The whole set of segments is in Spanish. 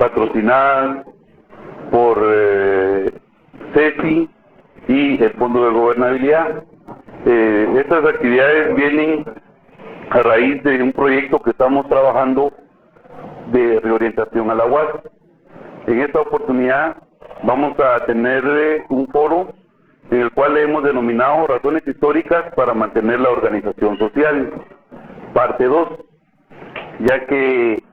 patrocinadas por CECI y el Fondo de Gobernabilidad. Estas actividades vienen a raíz de un proyecto que estamos trabajando de reorientación a la UAS. En esta oportunidad vamos a tener un foro en el cual hemos denominado Razones históricas para mantener la organización social, parte 2, ya que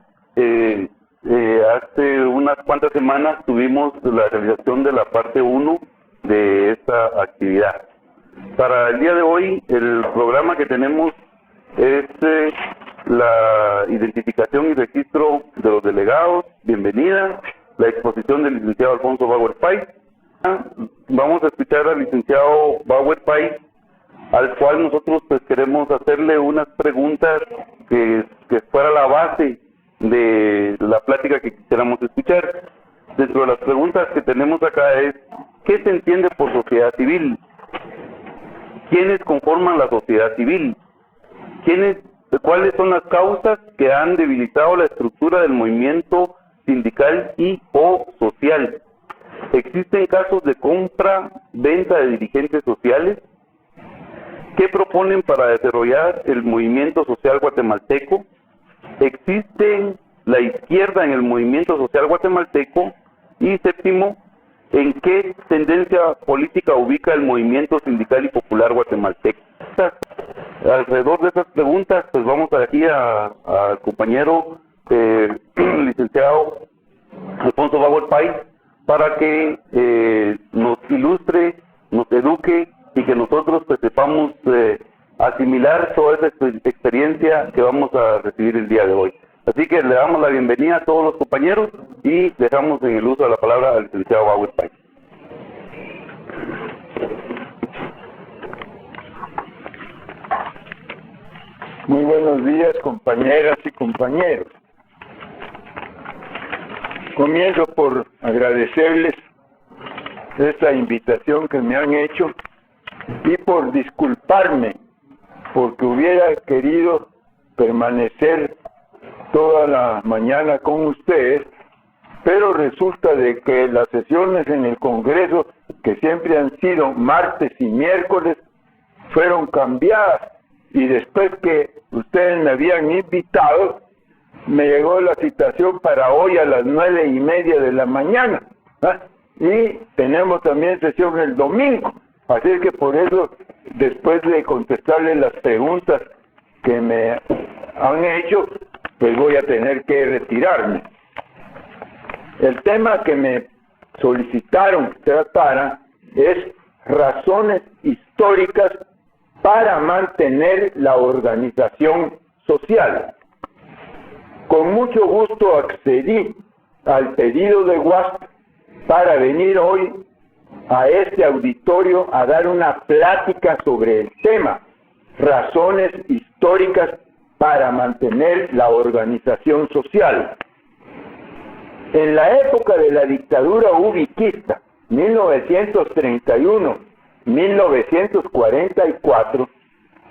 hace unas cuantas semanas tuvimos la realización de la parte 1 de esta actividad. Para el día de hoy, el programa que tenemos es la identificación y registro de los delegados, bienvenida, la exposición del licenciado Alfonso Bauer Pais. Vamos a escuchar al licenciado Bauer Pais, al cual nosotros pues queremos hacerle unas preguntas que fuera la base de la plática que quisiéramos escuchar. Dentro de las preguntas que tenemos acá es, ¿qué se entiende por sociedad civil? ¿Quiénes conforman la sociedad civil? ¿Cuáles son las causas que han debilitado la estructura del movimiento sindical y o social? ¿Existen casos de compra, venta de dirigentes sociales? ¿Qué proponen para desarrollar el movimiento social guatemalteco? ¿Existe la izquierda en el movimiento social guatemalteco? Y séptimo, ¿en qué tendencia política ubica el movimiento sindical y popular guatemalteco? Alrededor de esas preguntas, pues vamos aquí al compañero licenciado Alfonso Bauer Pais para que nos ilustre, nos eduque y que nosotros pues sepamos asimilar toda esa experiencia que vamos a recibir el día de hoy. Así que le damos la bienvenida a todos los compañeros y dejamos en el uso de la palabra al licenciado Bauer Pais. Muy buenos días, compañeras y compañeros. Comienzo por agradecerles esta invitación que me han hecho y por disculparme porque hubiera querido permanecer toda la mañana con ustedes, pero resulta de que las sesiones en el Congreso, que siempre han sido martes y miércoles, fueron cambiadas. Y después que ustedes me habían invitado, me llegó la citación para hoy a las 9:30 de la mañana. Y tenemos también sesión el domingo. Así que por eso, después de contestarles las preguntas que me han hecho, pues voy a tener que retirarme. El tema que me solicitaron que tratara es razones históricas para mantener la organización social. Con mucho gusto accedí al pedido de WASP para venir hoy a este auditorio a dar una plática sobre el tema, razones históricas para mantener la organización social. En la época de la dictadura ubiquista, 1931-1944,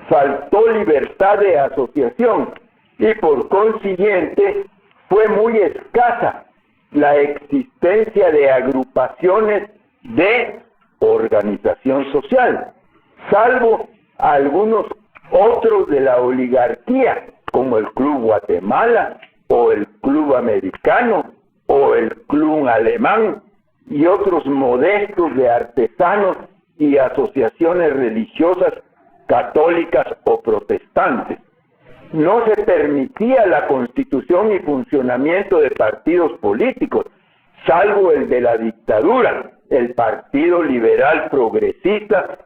faltó libertad de asociación y por consiguiente fue muy escasa la existencia de agrupaciones de organización social, salvo algunos otros de la oligarquía, como el Club Guatemala, o el Club Americano, o el Club Alemán, y otros modestos de artesanos y asociaciones religiosas católicas o protestantes. No se permitía la constitución y funcionamiento de partidos políticos, salvo el de la dictadura, el Partido Liberal Progresista,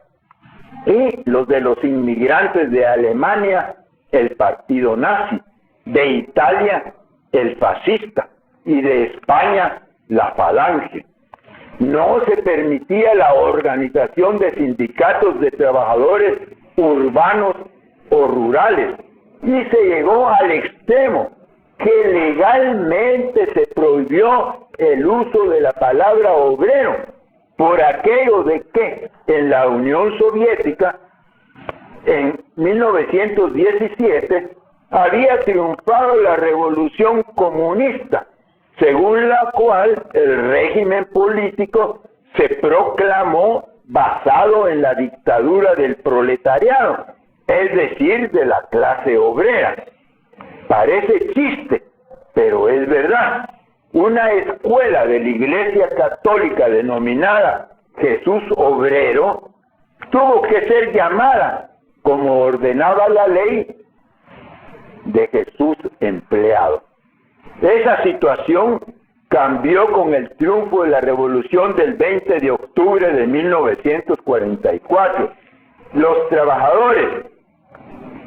y los de los inmigrantes de Alemania, el Partido Nazi, de Italia, el fascista, y de España, la Falange. No se permitía la organización de sindicatos de trabajadores urbanos o rurales, y se llegó al extremo que legalmente se prohibió el uso de la palabra obrero, por aquello de que en la Unión Soviética, en 1917, había triunfado la revolución comunista, según la cual el régimen político se proclamó basado en la dictadura del proletariado, es decir, de la clase obrera. Parece chiste, pero es verdad. Una escuela de la Iglesia Católica denominada Jesús Obrero tuvo que ser llamada, como ordenaba la ley, de Jesús Empleado. Esa situación cambió con el triunfo de la Revolución del 20 de octubre de 1944. Los trabajadores,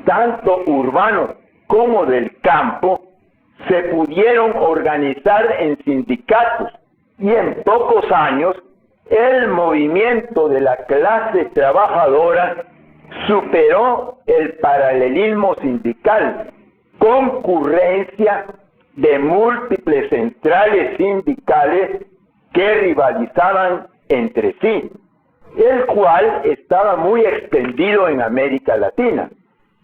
tanto urbanos como del campo, se pudieron organizar en sindicatos y en pocos años el movimiento de la clase trabajadora superó el paralelismo sindical, concurrencia de múltiples centrales sindicales que rivalizaban entre sí, el cual estaba muy extendido en América Latina.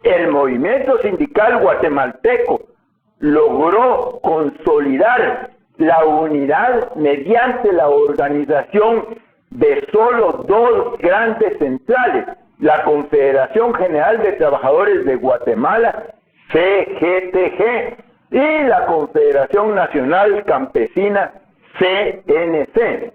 El movimiento sindical guatemalteco logró consolidar la unidad mediante la organización de solo dos grandes centrales, la Confederación General de Trabajadores de Guatemala, CGTG, y la Confederación Nacional Campesina, CNC.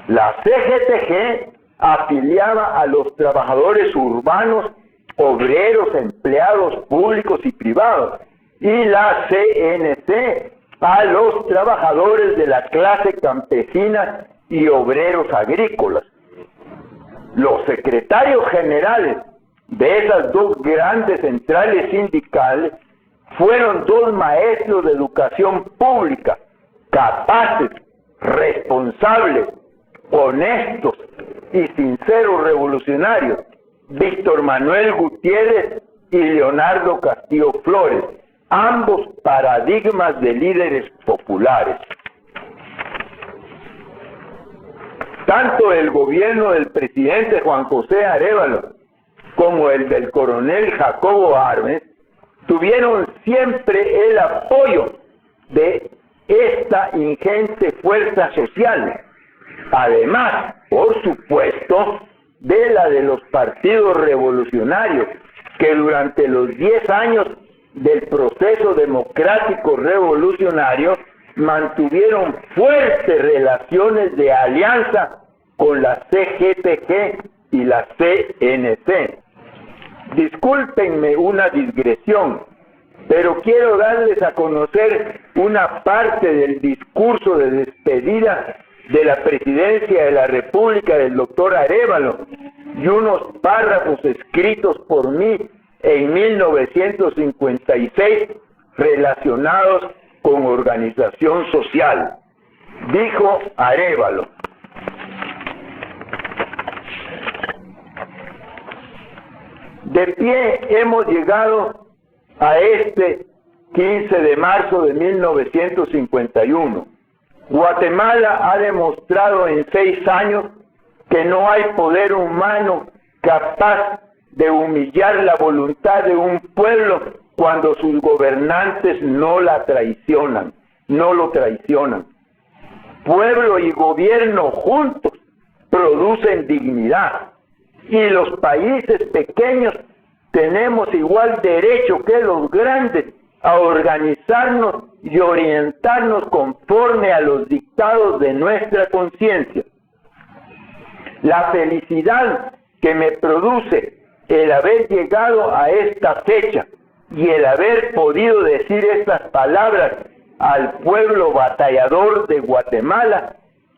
La CGTG afiliaba a los trabajadores urbanos, obreros, empleados públicos y privados, y la CNC a los trabajadores de la clase campesina y obreros agrícolas. Los secretarios generales de esas dos grandes centrales sindicales fueron dos maestros de educación pública, capaces, responsables, honestos y sinceros revolucionarios, Víctor Manuel Gutiérrez y Leonardo Castillo Flores, ambos paradigmas de líderes populares. Tanto el gobierno del presidente Juan José Arévalo como el del coronel Jacobo Arbenz tuvieron siempre el apoyo de esta ingente fuerza social, además, por supuesto, de la de los partidos revolucionarios, que durante los 10 años del proceso democrático revolucionario mantuvieron fuertes relaciones de alianza con la CGTG y la CNC. Discúlpenme una digresión, pero quiero darles a conocer una parte del discurso de despedida de la presidencia de la República del doctor Arévalo y unos párrafos escritos por mí en 1956 relacionados con organización social. Dijo Arévalo: de pie hemos llegado a este 15 de marzo de 1951. Guatemala ha demostrado en 6 años que no hay poder humano capaz de humillar la voluntad de un pueblo cuando sus gobernantes no lo traicionan. Pueblo y gobierno juntos producen dignidad, y los países pequeños tenemos igual derecho que los grandes a organizarnos y orientarnos conforme a los dictados de nuestra conciencia. La felicidad que me produce el haber llegado a esta fecha y el haber podido decir estas palabras al pueblo batallador de Guatemala,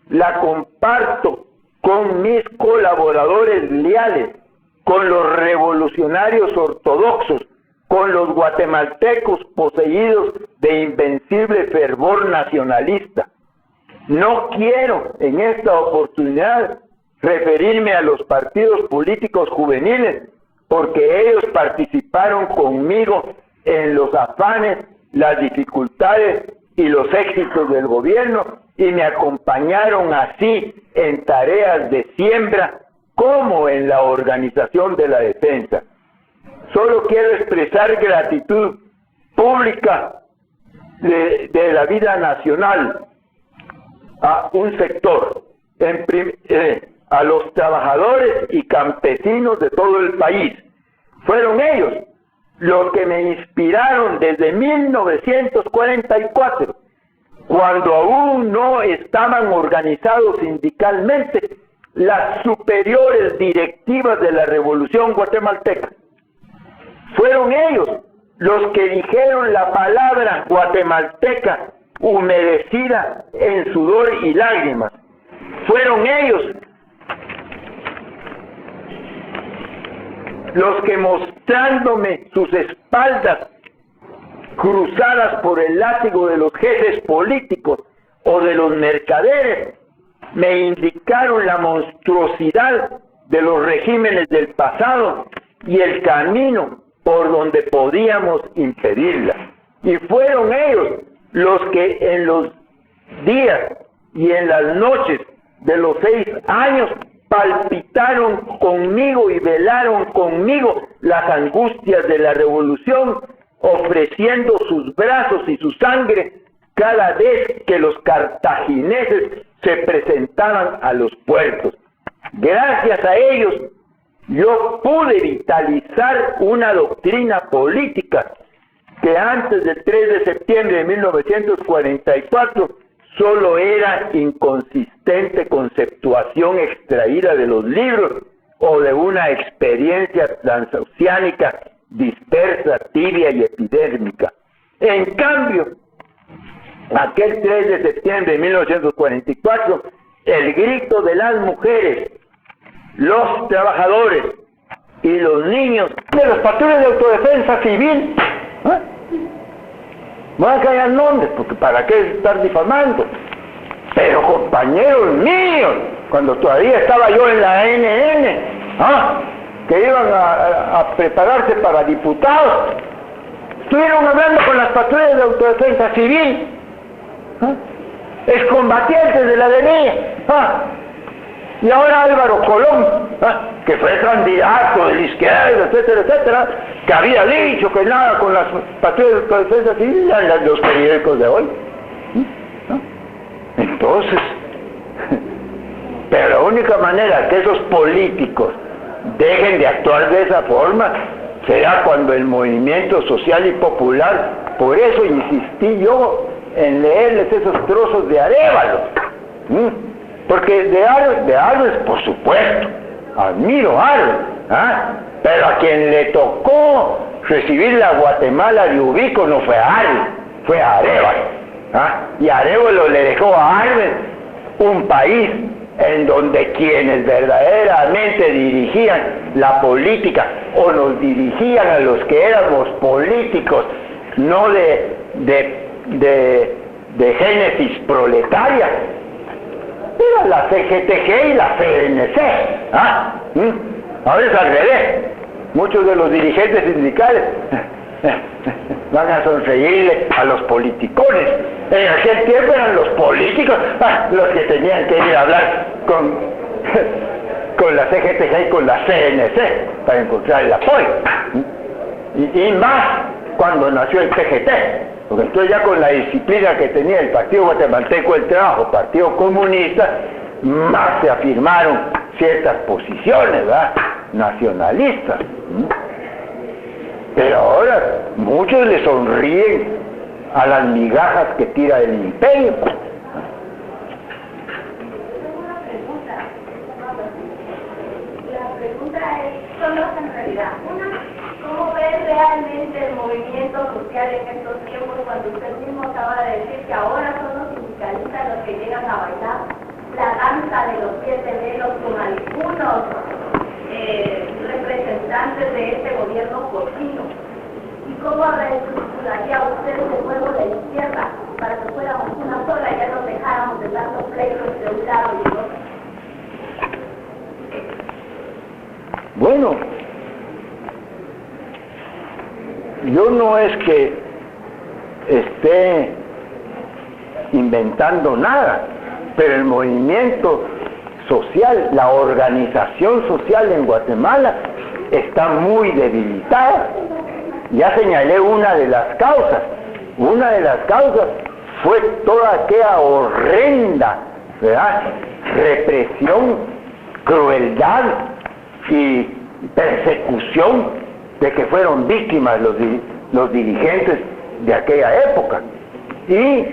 la comparto con mis colaboradores leales, con los revolucionarios ortodoxos, con los guatemaltecos poseídos de invencible fervor nacionalista. No quiero en esta oportunidad referirme a los partidos políticos juveniles, porque ellos participaron conmigo en los afanes, las dificultades y los éxitos del gobierno, y me acompañaron así en tareas de siembra como en la organización de la defensa. Solo quiero expresar gratitud pública de la vida nacional a un sector, a los trabajadores y campesinos de todo el país. Fueron ellos los que me inspiraron desde 1944, cuando aún no estaban organizados sindicalmente las superiores directivas de la Revolución Guatemalteca. Fueron ellos los que dijeron la palabra guatemalteca humedecida en sudor y lágrimas. Fueron ellos los que, mostrándome sus espaldas cruzadas por el látigo de los jefes políticos o de los mercaderes, me indicaron la monstruosidad de los regímenes del pasado y el camino por donde podíamos impedirla. Y fueron ellos los que en los días y en las noches de los 6 años palpitaron conmigo y velaron conmigo las angustias de la revolución, ofreciendo sus brazos y su sangre cada vez que los cartagineses se presentaban a los puertos. Gracias a ellos, yo pude vitalizar una doctrina política que antes del 3 de septiembre de 1944 solo era inconsistente conceptuación extraída de los libros o de una experiencia transoceánica dispersa, tibia y epidérmica. En cambio, aquel 3 de septiembre de 1944, el grito de las mujeres, los trabajadores y los niños de las patrullas de autodefensa civil, no van a callar nombres, porque para qué estar difamando, pero compañeros míos, cuando todavía estaba yo en la ANN, que iban a prepararse para diputados, estuvieron hablando con las patrullas de autodefensa civil, excombatientes de la DNI, y ahora Álvaro Colón, que fue candidato de la izquierda, etcétera, etcétera, que había dicho que nada con las patrullas de autodefensa civil, en los periódicos de hoy. Entonces, pero la única manera que esos políticos dejen de actuar de esa forma será cuando el movimiento social y popular, por eso insistí yo en leerles esos trozos de Arévalo, porque de Arles, por supuesto, admiro a Arles, pero a quien le tocó recibir la Guatemala de Ubico no fue a Arles, fue a Arévalo, y Arévalo le dejó a Arles un país en donde quienes verdaderamente dirigían la política o nos dirigían a los que éramos políticos, no de génesis proletaria, era la CGTG y la CNC. Ahora es al revés. Muchos de los dirigentes sindicales van a sonreírle a los politicones. En aquel tiempo eran los políticos los que tenían que ir a hablar con la CGTG y con la CNC para encontrar el apoyo. Y más cuando nació el PGT, porque entonces ya con la disciplina que tenía el Partido Guatemalteco del Trabajo, Partido Comunista, más se afirmaron ciertas posiciones, ¿verdad?, nacionalistas. Pero ahora muchos le sonríen a las migajas que tira el imperio. La pregunta es, son dos en realidad. Una, ¿cómo ves realmente el movimiento social en estos tiempos cuando usted mismo acaba de decir que ahora son los sindicalistas los que llegan a bailar la danza de los 7 velos con algunos representantes de este gobierno cochino? ¿Y cómo reestructuraría usted de nuevo la izquierda para que fuéramos una sola y ya nos dejáramos de tantos pleitos de un lado y del otro? Bueno, yo no es que esté inventando nada, pero el movimiento social, la organización social en Guatemala está muy debilitada. Ya señalé una de las causas. Una de las causas fue toda aquella horrenda ¿verdad? Represión, crueldad y persecución de que fueron víctimas los dirigentes de aquella época. Y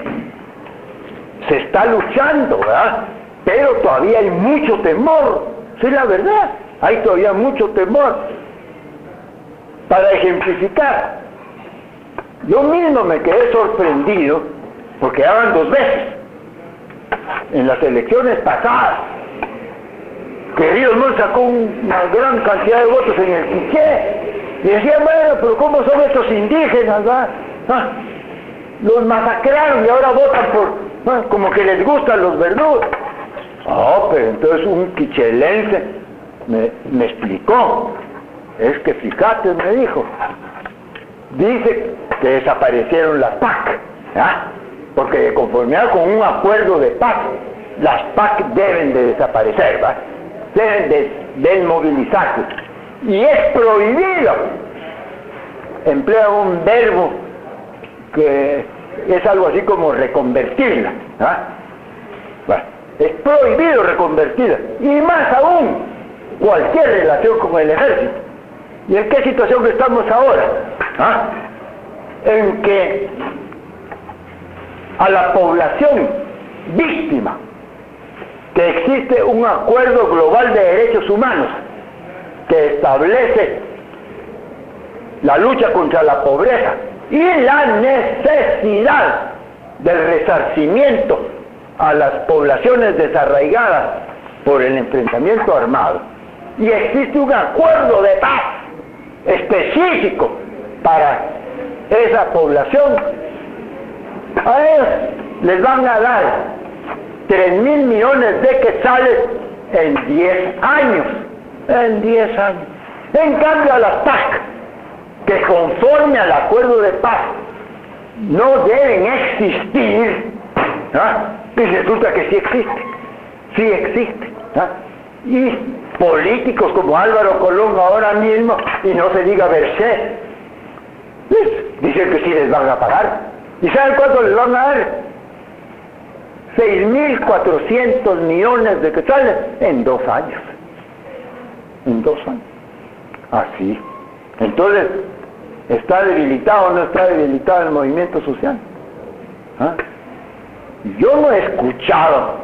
se está luchando, ¿verdad? Pero todavía hay mucho temor, sí, la verdad, hay todavía mucho temor. Para ejemplificar, yo mismo me quedé sorprendido porque ya van 2 veces en las elecciones pasadas que Ríos Montt sacó una gran cantidad de votos en el Quiché y decían, bueno, pero ¿cómo son estos indígenas? Los masacraron y ahora votan por, como que les gustan los verdugos. Pero entonces un quichelense me explicó, es que fíjate, me dijo, dice que desaparecieron las PAC, porque de conformidad con un acuerdo de paz, las PAC deben de desaparecer, deben de desmovilizarse, y es prohibido. Emplea un verbo que es algo así como reconvertirla, es prohibido reconvertirla, y más aún cualquier relación con el ejército. ¿Y en qué situación estamos ahora? En que a la población víctima, que existe un acuerdo global de derechos humanos que establece la lucha contra la pobreza y la necesidad del resarcimiento a las poblaciones desarraigadas por el enfrentamiento armado, y existe un acuerdo de paz específico para esa población, a ellos les van a dar 3.000 millones de quetzales en 10 años. En 10 años. En cambio a las PAC, que conforme al acuerdo de paz no deben existir, y resulta que sí existe, y políticos como Álvaro Colón ahora mismo, y no se diga Berset, dicen que sí les van a pagar. ¿Y saben cuánto les van a dar? 6.400 millones de quetzales en 2 años. En 2 años. Así. Entonces, ¿está debilitado o no está debilitado el movimiento social? Yo no he escuchado,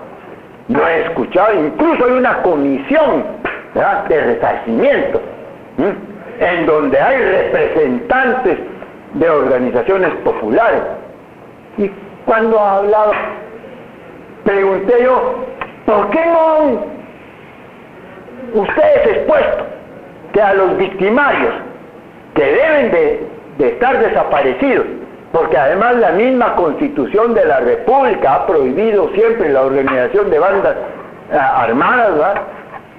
incluso hay una comisión, ¿verdad?, de resarcimiento, en donde hay representantes de organizaciones populares. Y cuando ha hablado, pregunté yo, ¿por qué no han ustedes expuesto que a los victimarios que deben de estar desaparecidos, porque además la misma Constitución de la República ha prohibido siempre la organización de bandas armadas, ¿verdad?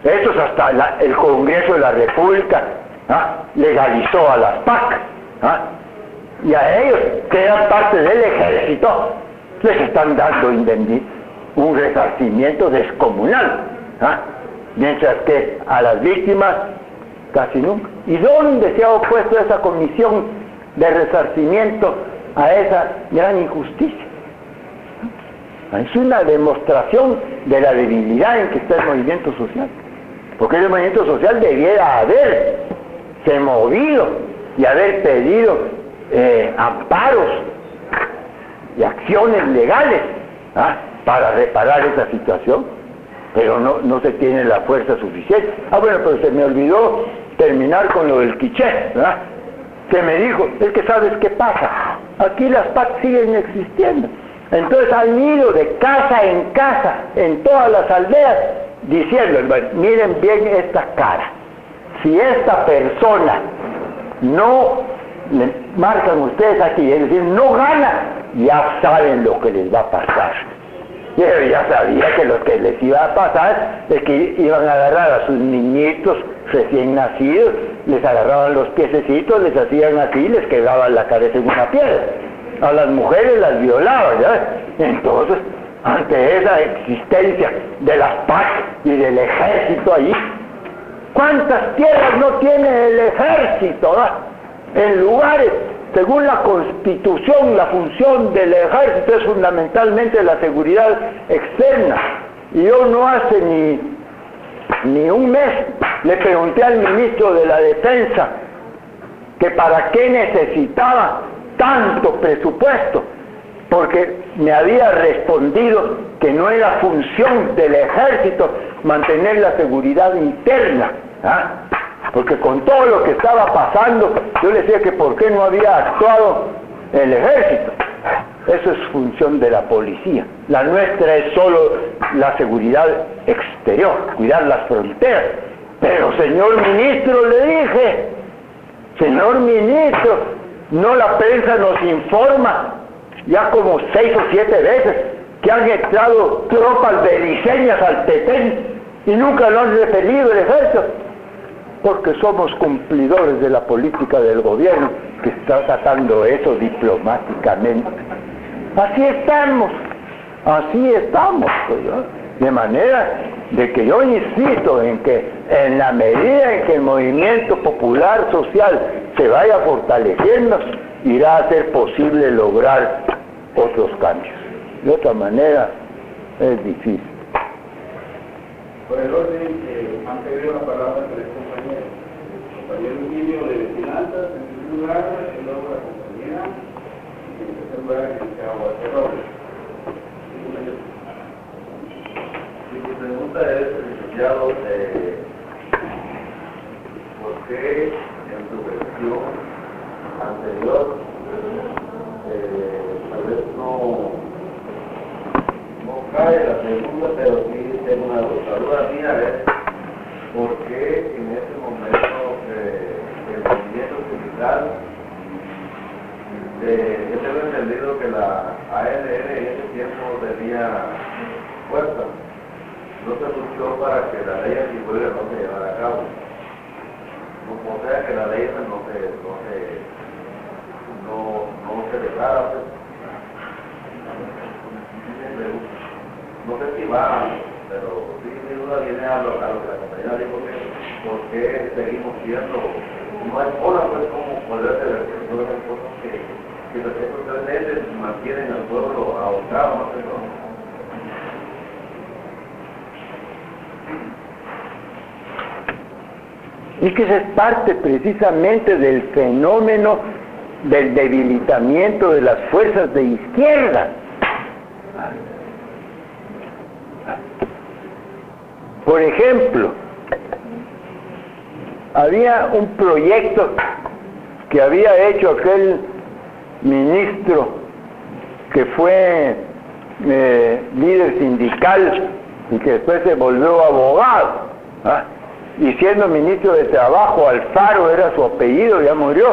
Eso es hasta el Congreso de la República legalizó a las PAC, y a ellos, que eran parte del ejército, les están dando un resarcimiento descomunal, mientras que a las víctimas casi nunca. ¿Y dónde se ha opuesto esa comisión de resarcimiento a esa gran injusticia? Es una demostración de la debilidad en que está el movimiento social, porque el movimiento social debiera haberse movido y haber pedido amparos y acciones legales para reparar esa situación, pero no se tiene la fuerza suficiente. Bueno, pero se me olvidó terminar con lo del Quiché, ¿verdad? Que me dijo, es que ¿sabes qué pasa? Aquí las PAC siguen existiendo. Entonces han ido de casa en casa, en todas las aldeas, diciendo, miren bien esta cara. Si esta persona no, le marcan ustedes aquí, es decir, no gana, ya saben lo que les va a pasar. Yo ya sabía que lo que les iba a pasar es que iban a agarrar a sus niñitos recién nacidos, les agarraban los piececitos, les hacían así, les quedaban la cabeza en una piedra. A las mujeres las violaban, ¿ya? Entonces, ante esa existencia de las PAC y del ejército allí, ¿cuántas tierras no tiene el ejército, ¿verdad? En lugares, según la Constitución, la función del ejército es fundamentalmente la seguridad externa, Y yo no hace ni un mes le pregunté al ministro de la Defensa que para qué necesitaba tanto presupuesto, porque me había respondido que no era función del ejército mantener la seguridad interna, porque con todo lo que estaba pasando, yo le decía que por qué no había actuado el ejército. Eso es función de la policía. La nuestra es solo la seguridad exterior, cuidar las fronteras. Pero señor ministro, le dije, señor ministro, no, la prensa nos informa ya como 6 o 7 veces que han entrado tropas beliceñas al Petén y nunca lo han referido el ejército, porque somos cumplidores de la política del gobierno que está tratando eso diplomáticamente. Así estamos, pues, ¿no? De manera de que yo insisto en que en la medida en que el movimiento popular social se vaya fortaleciendo, irá a ser posible lograr otros cambios. De otra manera es difícil. Por el orden, han pedido la palabra tres compañeros. El compañero Emilio de Finanzas, en primer lugar, y luego la compañera, y en tercer lugar, el licenciado Walter Robles. Mi pregunta es, licenciado, ¿por qué en su versión anterior tal vez no cae la pregunta, pero sí tengo una duda mía, es por qué en ese momento el movimiento sindical, yo tengo entendido que la ALN en ese tiempo tenía fuerza, no se luchó para que la ley antihuelga no se llevara a cabo, o sea que la ley no se declara, pues. No sé si va, pero sí, mi duda viene a lo que la compañera dijo, que por qué seguimos siendo, no hay forma, pues, como poder ser no hay cosas que los estos 3 meses mantienen al pueblo ahorcado, no sé cómo. Y que eso es parte precisamente del fenómeno del debilitamiento de las fuerzas de izquierda. Por ejemplo, había un proyecto que había hecho aquel ministro que fue líder sindical y que después se volvió abogado, y siendo ministro de Trabajo, Alfaro era su apellido, ya murió,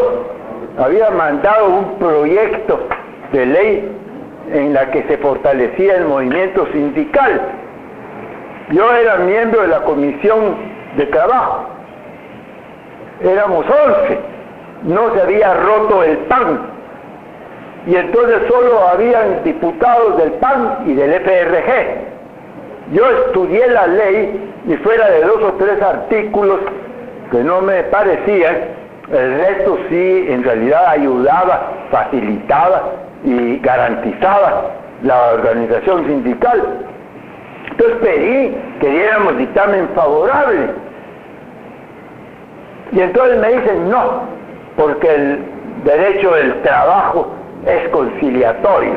había mandado un proyecto de ley en la que se fortalecía el movimiento sindical. Yo era miembro de la Comisión de Trabajo, éramos 11, no se había roto el PAN, y entonces solo habían diputados del PAN y del FRG. Yo estudié la ley y fuera de 2 o 3 artículos que no me parecían, el resto sí en realidad ayudaba, facilitaba y garantizaba la organización sindical. Entonces pedí que diéramos dictamen favorable. Y entonces me dicen no, porque el derecho del trabajo es conciliatorio.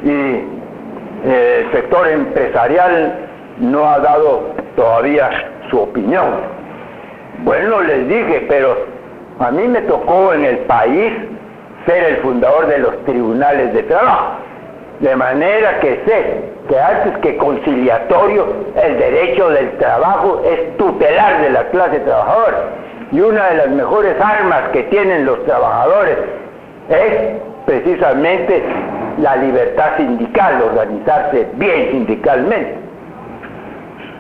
Y el sector empresarial no ha dado todavía su opinión. Bueno, les dije, pero a mí me tocó en el país ser el fundador de los tribunales de trabajo. De manera que sé que antes que conciliatorio, el derecho del trabajo es tutelar de la clase trabajadora. Y una de las mejores armas que tienen los trabajadores es precisamente la libertad sindical, organizarse bien sindicalmente.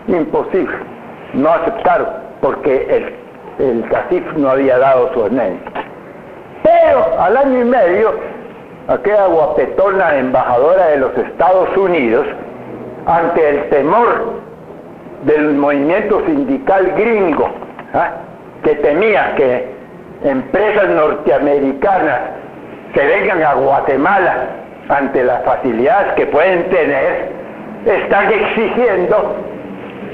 Imposible. No aceptaron, porque el CACIF no había dado su anécdota. Pero al año y medio, aquella guapetona embajadora de los Estados Unidos, ante el temor del movimiento sindical gringo, que temía que empresas norteamericanas se vengan a Guatemala ante las facilidades que pueden tener, están exigiendo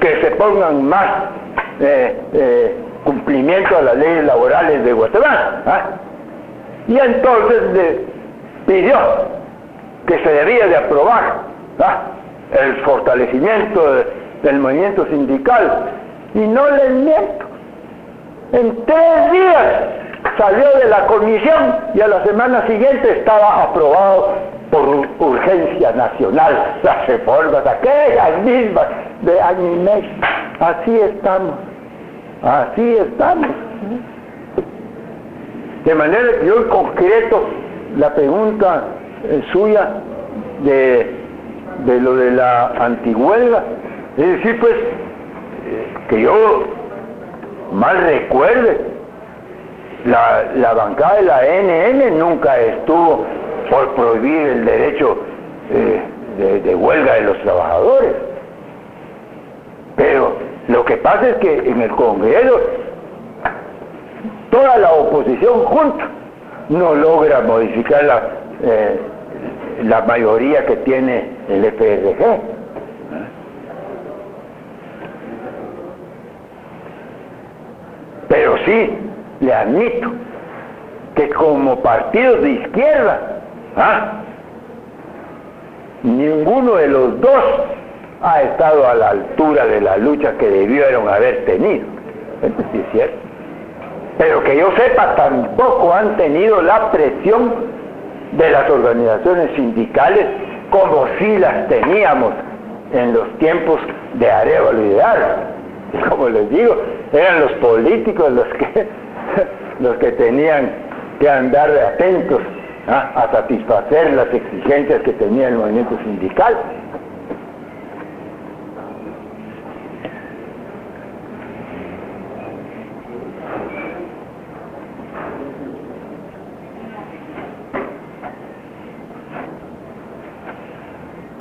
que se pongan más cumplimiento a las leyes laborales de Guatemala. Y entonces le pidió que se debía de aprobar el fortalecimiento del movimiento sindical. Y no les miento, en 3 días salió de la comisión y a la semana siguiente estaba aprobado por urgencia nacional las reformas, aquellas mismas de año y medio. Así estamos. De manera que yo en concreto, la pregunta suya de lo de la antihuelga, es decir, pues, que yo mal recuerde, la bancada de la ANN nunca estuvo por prohibir el derecho de huelga de los trabajadores. Pero lo que pasa es que en el Congreso toda la oposición junta no logra modificar la mayoría que tiene el FRG. Pero sí, le admito que como partidos de izquierda, ninguno de los dos ha estado a la altura de la lucha que debieron haber tenido. Esto sí es cierto. Pero que yo sepa, tampoco han tenido la presión de las organizaciones sindicales como si las teníamos en los tiempos de Arévalo y de Arce. Y como les digo, eran los políticos los que tenían que andar atentos a satisfacer las exigencias que tenía el movimiento sindical.